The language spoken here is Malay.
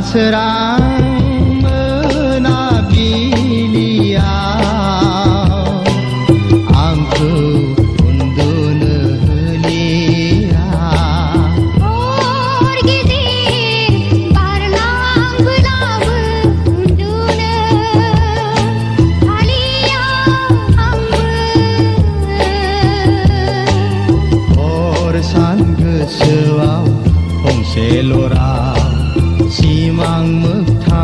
serang menabiliau angku undun helia और गिदे पारनांग बुलाव undun halia और sang sewau hong selora simang mekta